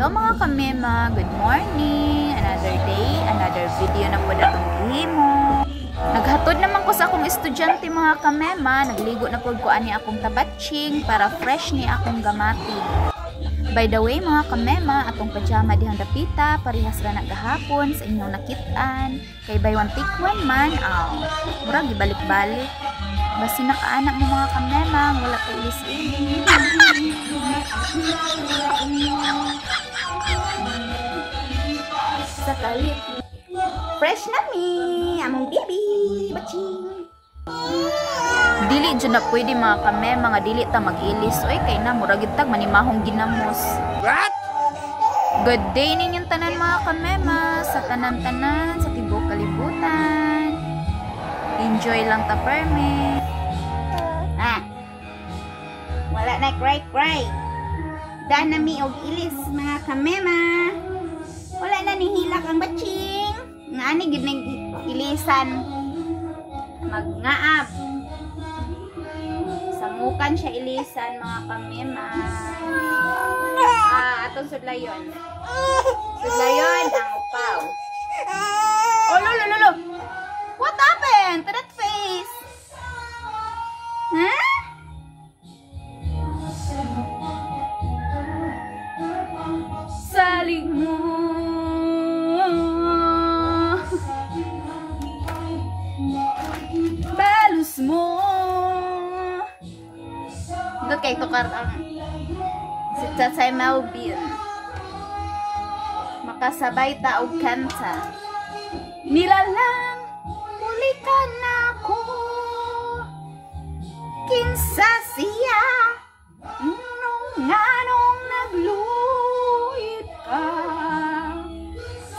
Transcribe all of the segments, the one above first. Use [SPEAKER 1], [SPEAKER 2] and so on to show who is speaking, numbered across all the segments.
[SPEAKER 1] Hello mga kamema, good morning. Another day, another video na po datong gihimo. Naghatod naman ko sa akong estudyante mga kamema. Nagligo na po ko ani akong tabatching para fresh ni akong gamati. By the way mga kamema, atong pajama dihang dapita, parehas ra na gahapon sa inyong nakitaan. Kay buy one take one man, murag gibalik-balik. Basi nakaanak mo mga kamema, wala kay ilis-ilis. Sakalit. Fresh na mi, among baby, baching. Dili dyan na pwede mga kamema, nga dili ta mag-ilis. Oy, kay na, murag itag manimahong ginamos. What? Good day ninyong tanan mga kamema, sa tanan-tanan, sa tibok kalibutan. Enjoy lang ta perme. Wala na cry. Daan na mi og ilis mga kamema. Wala na nihilak ang batching. Nga ani gid nang ilisan. Magngaap. Samukan siya ilisan mga kamema. Atong sudlayon. Sudlayon ang upaw. Oh, lolo. What happened to that face? Huh? Saling mo. Balus mo. Ito kay tukar ang si Tatay Melvin. Makasabay ta og kanta. Nilalang muli ka na ko. Kinsa siya nung nagluit ka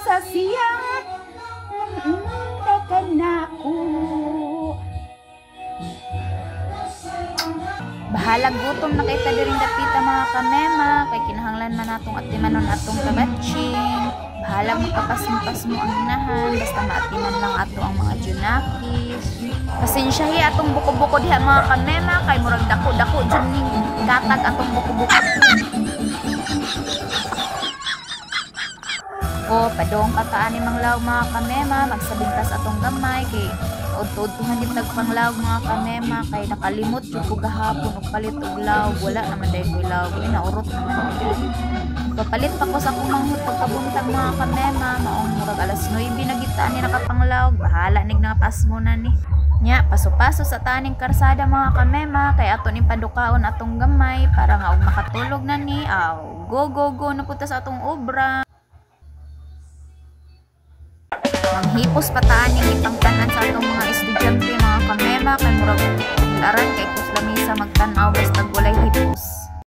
[SPEAKER 1] sa siya ka na ko. Bahalag gutom na kay tadiring dapita mga kamema, kay kinahanglan man natong atimanon atong tabatching. Bahalag magkapas mo ang hinahan, basta maatiman lang ato ang mga junakis. Pasensyahi atong buko-buko diha mga kamema, kay murag dako-dako dyan ning katag atong buko-buko. O, padong kataan ni manglaw mga kamema, magsabintas atong gamay, kay udtuhan din nagpanglaw mga kamema, kay nakalimot yung gahapon o palit og law, wala naman dahil ko law, naurot naman yun. Papalit pa ko sa akong manghut pagkabuntag mga kamema, maong murag alas 9 na gitaan ni nakapanglaw, bahala nig napas mo na ni. Nya, paso-paso sa taning karsada mga kamema, kay ato ni padukaon atong gamay, para nga og makatulog na ni, go na punta sa atong obra. Manghipos pataan yung ipangtanan sa atong mga estudyante mga kamema, kay murag laran kay kus lamisa magtanaw basta